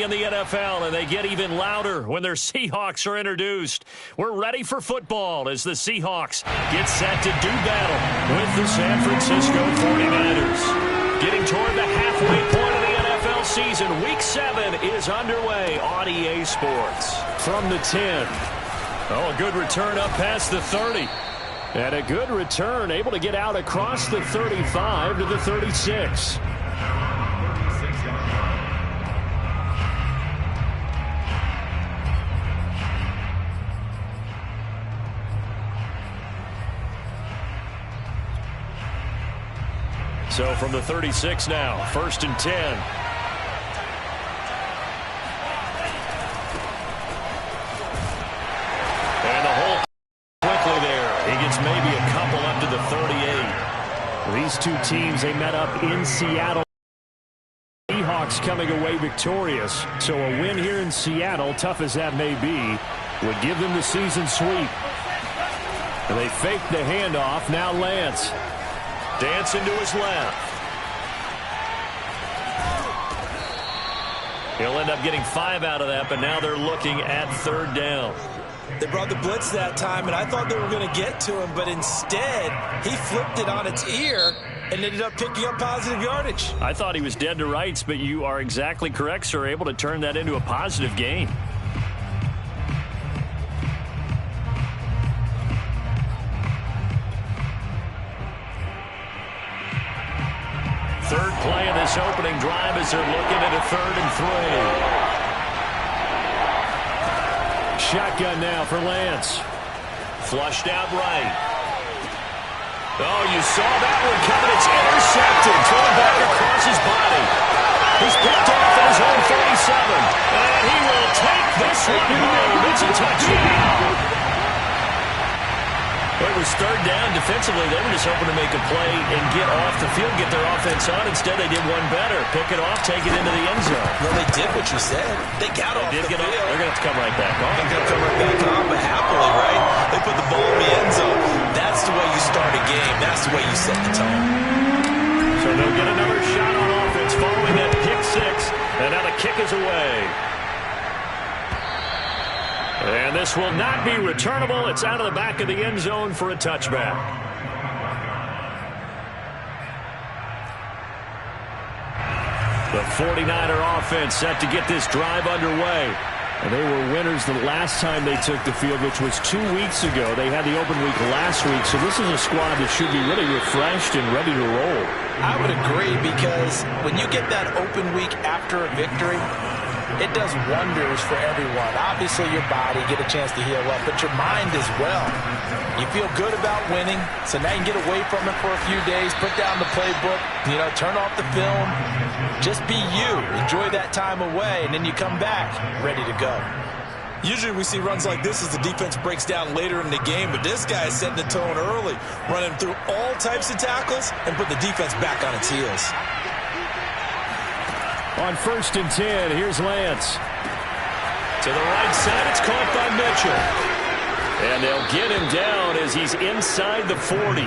in the NFL, and they get even louder when their Seahawks are introduced. We're ready for football as the Seahawks get set to do battle with the San Francisco 49ers. Getting toward the halfway point of the NFL season, Week 7 is underway on EA Sports. From the 10. Oh, a good return up past the 30. And a good return, able to get out across the 35 to the 36. So from the 36 now, 1st and 10. And the hole quickly there. He gets maybe a couple up to the 38. These two teams, they met up in Seattle. Seahawks coming away victorious. So a win here in Seattle, tough as that may be, would give them the season sweep. And they fake the handoff. Now Lance. Dancing to his left. He'll end up getting 5 out of that, but now they're looking at 3rd down. They brought the blitz that time, and I thought they were going to get to him, but instead, he flipped it on its ear and ended up picking up positive yardage. I thought he was dead to rights, but you are exactly correct, sir. Able to turn that into a positive gain. Third play of this opening drive as they're looking at a 3rd and 3. Shotgun now for Lance. Flushed out right. Oh, you saw that one coming. It's intercepted. Thrown back across his body. He's picked off at his own 37. And he will take this one home. It's a touchdown. Well, it was 3rd down. Defensively, they were just hoping to make a play and get off the field, get their offense on. Instead, they did one better. Pick it off, take it into the end zone. Well, they did what you said. They got off the field. They're going to have to come right back on. They're going to come right back on, but happily, right? They put the ball in the end zone. That's the way you start a game. That's the way you set the tone. So they'll get another shot on offense following that pick 6. And now the kick is away. And this will not be returnable. It's out of the back of the end zone for a touchback. The 49er offense set to get this drive underway. And they were winners the last time they took the field, which was 2 weeks ago. They had the open week last week, so this is a squad that should be really refreshed and ready to roll. I would agree, because when you get that open week after a victory, it does wonders for everyone. Obviously, your body, get a chance to heal up, but your mind as well. You feel good about winning, so now you can get away from it for a few days, put down the playbook, turn off the film. Just be you. Enjoy that time away, and then you come back ready to go. Usually we see runs like this as the defense breaks down later in the game, but this guy is setting the tone early, running through all types of tackles and put the defense back on its heels. On 1st and 10, here's Lance. To the right side, it's caught by Mitchell. And they'll get him down as he's inside the 40.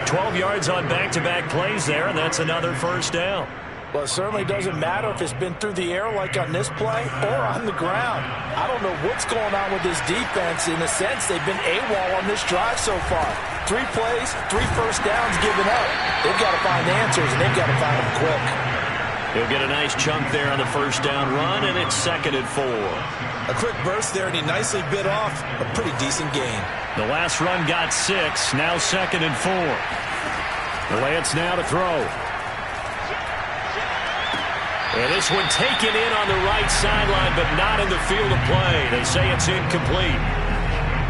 12 yards on back-to-back plays there, and that's another 1st down. Well, it certainly doesn't matter if it's been through the air like on this play or on the ground. I don't know what's going on with this defense. In a sense, they've been AWOL on this drive so far. 3 plays, 3 first downs given up. They've got to find answers, and they've got to find them quick. He'll get a nice chunk there on the 1st down run, and it's 2nd and 4. A quick burst there, and he nicely bit off a pretty decent gain. The last run got 6, now 2nd and 4. Lance now to throw. And this one taken in on the right sideline, but not in the field of play. They say it's incomplete.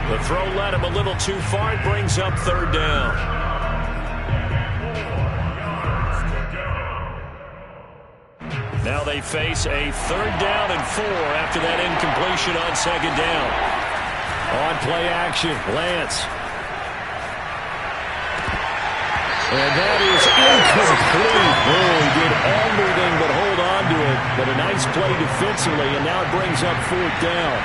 The throw led him a little too far. It brings up 3rd down. Now they face a 3rd down and 4 after that incompletion on 2nd down. On play action, Lance. And that is incomplete. Oh, he did everything but hold on to it. But a nice play defensively, and now it brings up 4th down.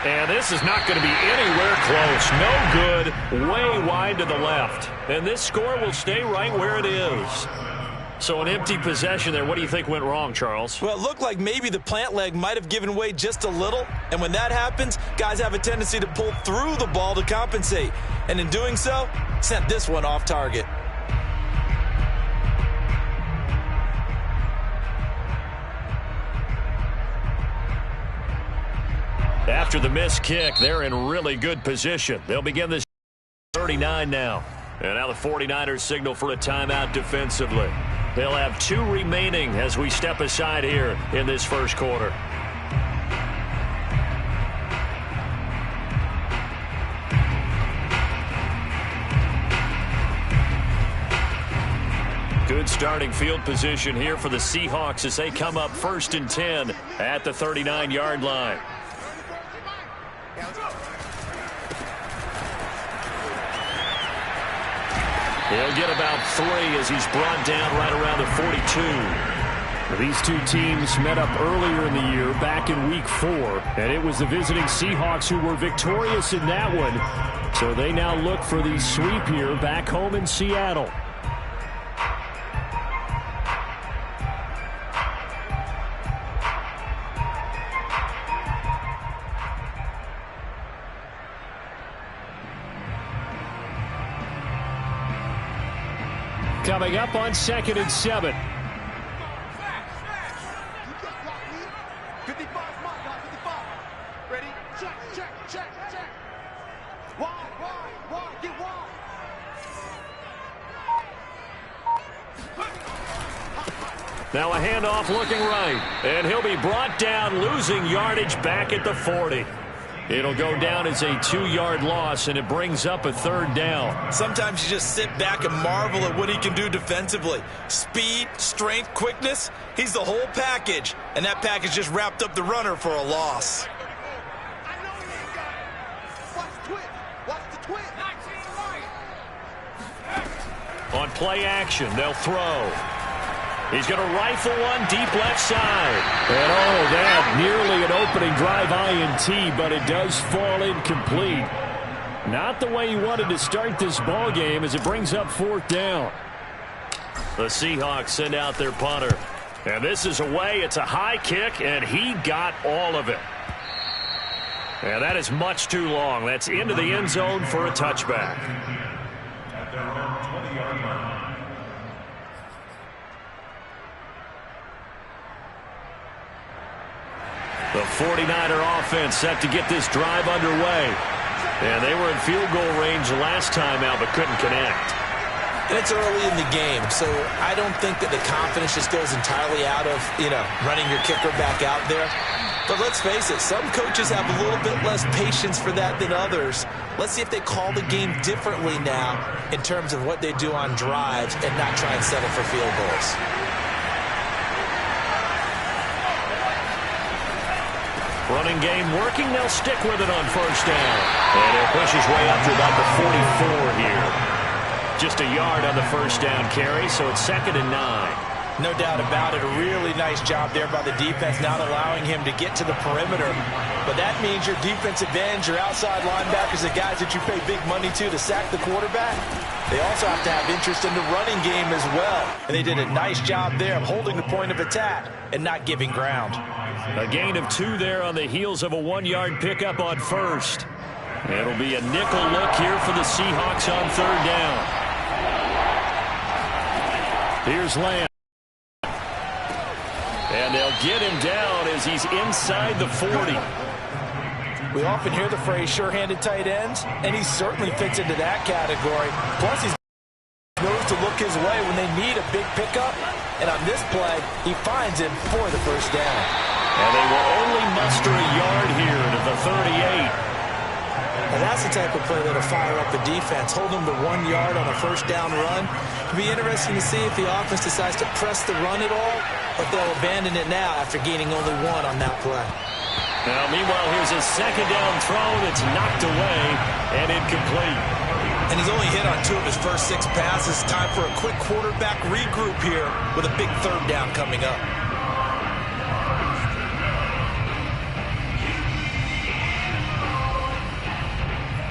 And this is not going to be anywhere close. No good. Way wide to the left. And this score will stay right where it is. So an empty possession there. What do you think went wrong, Charles? Well, it looked like maybe the plant leg might have given way just a little. And when that happens, guys have a tendency to pull through the ball to compensate. And in doing so, sent this one off target. After the missed kick, they're in really good position. They'll begin this 39 now. And now the 49ers signal for a timeout defensively. They'll have 2 remaining as we step aside here in this first quarter. Good starting field position here for the Seahawks as they come up 1st and 10 at the 39-yard line. He'll get about 3 as he's brought down right around the 42. These two teams met up earlier in the year, back in Week 4, and it was the visiting Seahawks who were victorious in that one. So they now look for the sweep here back home in Seattle. Coming up on 2nd and 7. Now a handoff looking right. And he'll be brought down, losing yardage back at the 40. It'll go down as a 2-yard loss, and it brings up a 3rd down. Sometimes you just sit back and marvel at what he can do defensively. Speed, strength, quickness, he's the whole package. And that package just wrapped up the runner for a loss. On play action, they'll throw. He's going to rifle one deep left side. And that nearly an opening drive INT, but it does fall incomplete. Not the way he wanted to start this ball game as it brings up 4th down. The Seahawks send out their punter. And this is away. It's a high kick, and he got all of it. And that is much too long. That's into the end zone for a touchback. The 49er offense set to get this drive underway. And they were in field goal range last time out, but couldn't connect. And it's early in the game, so I don't think that the confidence just goes entirely out of, running your kicker back out there. But let's face it, some coaches have a little bit less patience for that than others. Let's see if they call the game differently now in terms of what they do on drives and not try and settle for field goals. Running game working. They'll stick with it on 1st down. And he'll push his way up to about the 44 here. Just a yard on the 1st down carry, so it's 2nd and 9. No doubt about it. A really nice job there by the defense, not allowing him to get to the perimeter. But that means your defensive ends, your outside linebackers, the guys that you pay big money to sack the quarterback, they also have to have interest in the running game as well. And they did a nice job there of holding the point of attack and not giving ground. A gain of 2 there on the heels of a 1-yard pickup on 1st. It'll be a nickel look here for the Seahawks on 3rd down. Here's Lamb. And they'll get him down as he's inside the 40. We often hear the phrase sure-handed tight ends, and he certainly fits into that category. Plus, he knows to look his way when they need a big pickup. And on this play, he finds him for the 1st down. And they will only muster a yard here to the 38. And that's the type of play that'll fire up the defense. Hold them to 1 yard on a 1st down run. It'll be interesting to see if the offense decides to press the run at all, but they'll abandon it now after gaining only 1 on that play. Now, meanwhile, here's a 2nd down throw that's knocked away and incomplete. And he's only hit on 2 of his first 6 passes. Time for a quick quarterback regroup here with a big 3rd down coming up.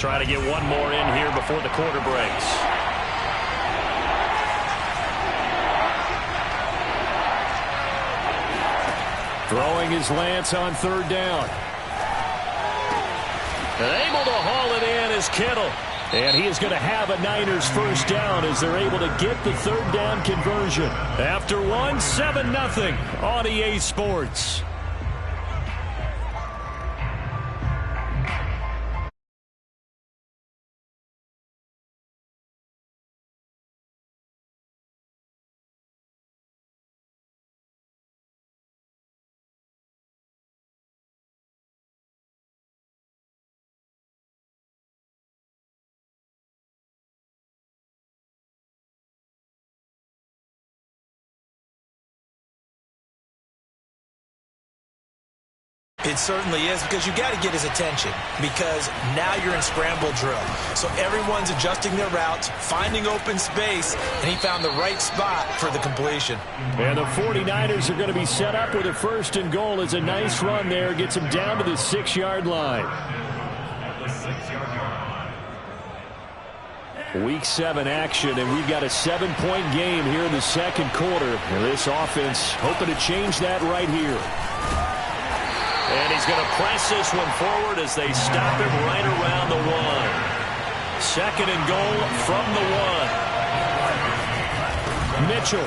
Try to get one more in here before the quarter breaks. Throwing his Lance on third down. And able to haul it in is Kittle. And he is going to have a Niners first down as they're able to get the third down conversion. After one, 7-0 on EA Sports. It certainly is, because you got to get his attention, because now you're in scramble drill. So everyone's adjusting their routes, finding open space, and he found the right spot for the completion. And the 49ers are going to be set up with a first and goal. As a nice run there gets him down to the 6-yard line. Week 7 action, and we've got a 7-point game here in the second quarter. And this offense hoping to change that right here. And he's going to press this one forward as they stop him right around the 1. Second and goal from the 1. Mitchell.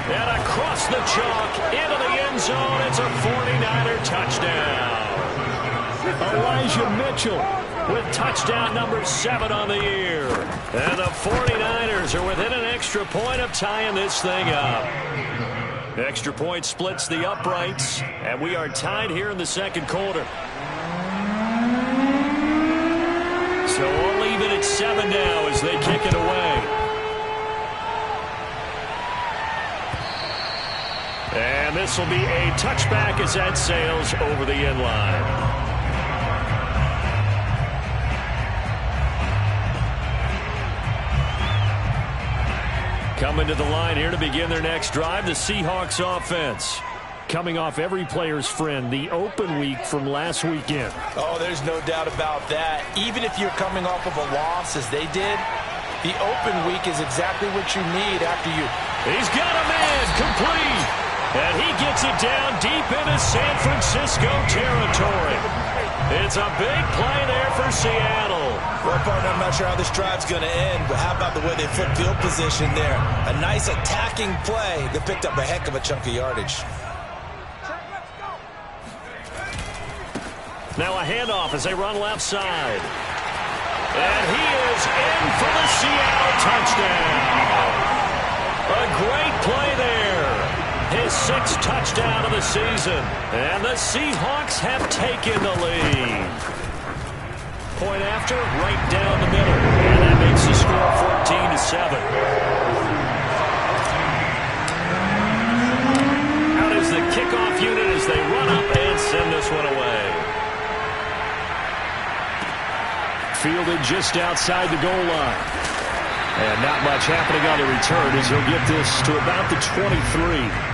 And across the chalk into the end zone. It's a 49er touchdown. Elijah Mitchell with touchdown number 7 on the year. And the 49ers are within an extra point of tying this thing up. Extra point splits the uprights, and we are tied here in the second quarter. So we'll leave it at 7 now as they kick it away. And this will be a touchback as that sails over the end line. Coming to the line here to begin their next drive, the Seahawks offense. Coming off every player's friend, the open week from last weekend. Oh, there's no doubt about that. Even if you're coming off of a loss, as they did, the open week is exactly what you need after you. He's got a man complete. And he gets it down deep into San Francisco territory. It's a big play there for Seattle. Well, partner, I'm not sure how this drive's going to end, but how about the way they flip field position there? A nice attacking play that picked up a heck of a chunk of yardage. Now a handoff as they run left side. And he is in for the Seattle touchdown. A great play there. His 6th touchdown of the season. And the Seahawks have taken the lead. Point after, right down the middle. And that makes the score 14-7. Out is the kickoff unit as they run up and send this one away. Fielded just outside the goal line. And not much happening on the return as he'll get this to about the 23.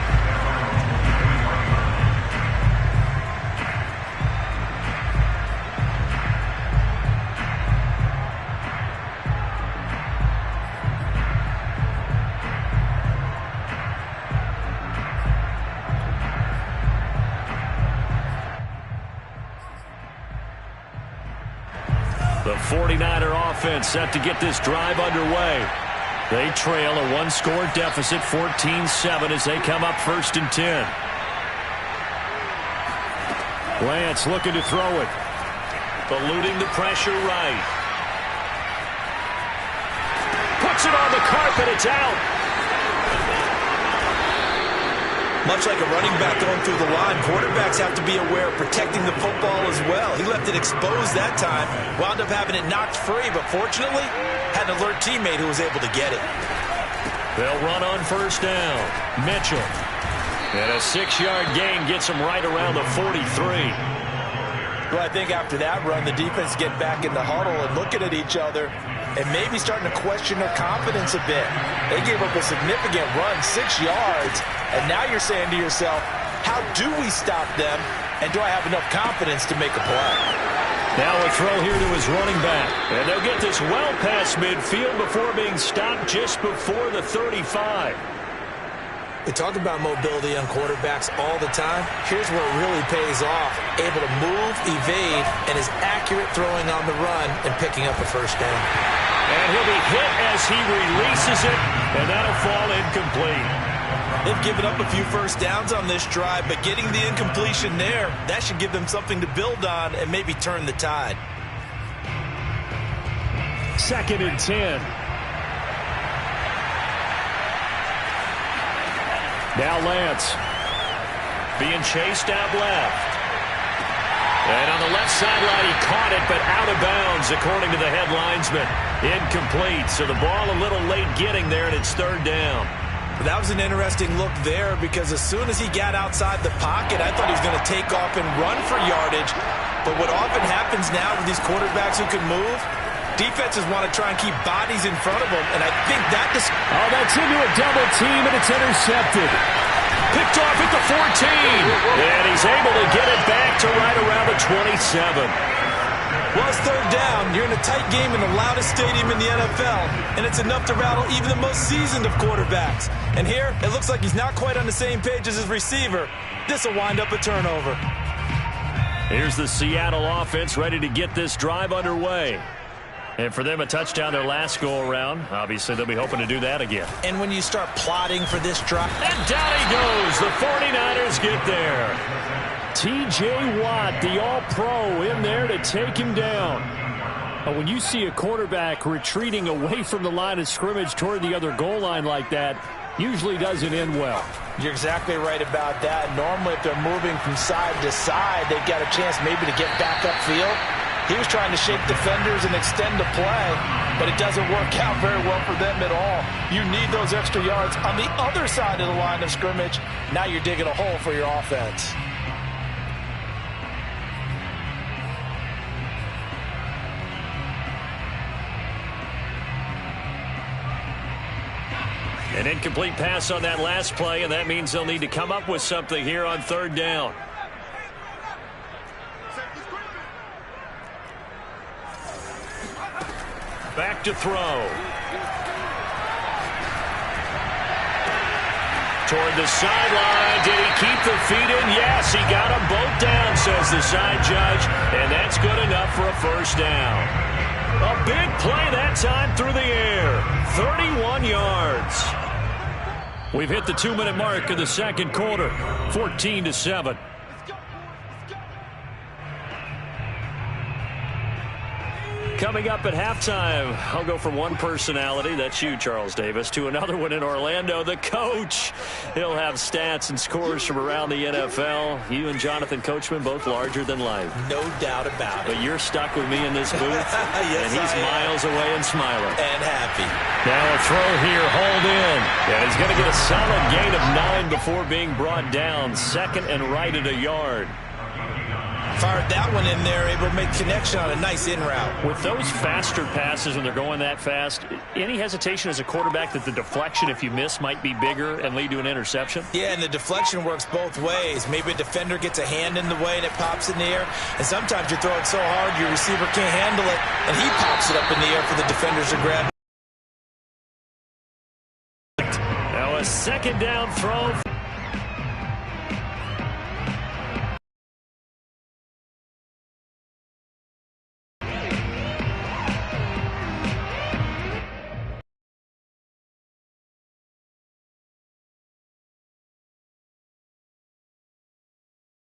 The 49er offense set to get this drive underway. They trail a one-score deficit, 14-7, as they come up 1st and 10. Lance looking to throw it. Eluding the pressure right. Puts it on the carpet. It's out. Much like a running back going through the line, quarterbacks have to be aware of protecting the football as well. He left it exposed that time, wound up having it knocked free, but fortunately had an alert teammate who was able to get it. They'll run on 1st down. Mitchell. And a 6-yard gain gets him right around the 43. Well, I think after that run, the defense get back in the huddle and looking at each other and maybe starting to question their confidence a bit. They gave up a significant run, 6 yards, and now you're saying to yourself, how do we stop them, and do I have enough confidence to make a play? Now a throw here to his running back. And they'll get this well past midfield before being stopped just before the 35. We talk about mobility on quarterbacks all the time. Here's where it really pays off. Able to move, evade, and is accurate throwing on the run and picking up a first down. And he'll be hit as he releases it, and that'll fall incomplete. They've given up a few first downs on this drive, but getting the incompletion there, that should give them something to build on and maybe turn the tide. 2nd and 10. Now Lance. Being chased out left. And on the left sideline, he caught it, but out of bounds, according to the head linesman. Incomplete, so the ball a little late getting there, and it's 3rd down. That was an interesting look there because as soon as he got outside the pocket, I thought he was going to take off and run for yardage. But what often happens now with these quarterbacks who can move, defenses want to try and keep bodies in front of them, and I think that oh, that's into a double team, and it's intercepted. Picked off at the 14, and he's able to get it back to right around the 27. Well, it's 3rd down. You're in a tight game in the loudest stadium in the NFL, and it's enough to rattle even the most seasoned of quarterbacks. And here, it looks like he's not quite on the same page as his receiver. This will wind up a turnover. Here's the Seattle offense ready to get this drive underway. And for them, a touchdown their last go-around. Obviously, they'll be hoping to do that again. And when you start plotting for this drive... And down he goes. The 49ers get there. T.J. Watt, the all-pro, in there to take him down. But when you see a quarterback retreating away from the line of scrimmage toward the other goal line like that, usually doesn't end well. You're exactly right about that. Normally, if they're moving from side to side, they've got a chance maybe to get back upfield. He was trying to shake defenders and extend the play, but it doesn't work out very well for them at all. You need those extra yards on the other side of the line of scrimmage. Now you're digging a hole for your offense. An incomplete pass on that last play, and that means they'll need to come up with something here on 3rd down. Back to throw. Toward the sideline. Did he keep the feet in? Yes, he got them both down, says the side judge. And that's good enough for a first down. A big play that time through the air. 31 yards. We've hit the 2-minute mark of the 2nd quarter. 14-7. Coming up at halftime, I'll go from one personality, that's you, Charles Davis, to another one in Orlando, the coach. He'll have stats and scores from around the NFL. You and Jonathan Coachman, both larger than life. No doubt about it. But you're stuck with me in this booth, yes, and he's miles away and smiling. And happy. Now a throw here, hold in. And he's going to get a solid gain of 9 before being brought down. 2nd and right at a yard. Fired that one in there, able to make connection on a nice in route. With those faster passes when they're going that fast, any hesitation as a quarterback that the deflection, if you miss, might be bigger and lead to an interception? Yeah, and the deflection works both ways. Maybe a defender gets a hand in the way and it pops in the air. And sometimes you throw it so hard your receiver can't handle it, and he pops it up in the air for the defenders to grab. Now a 2nd down throw.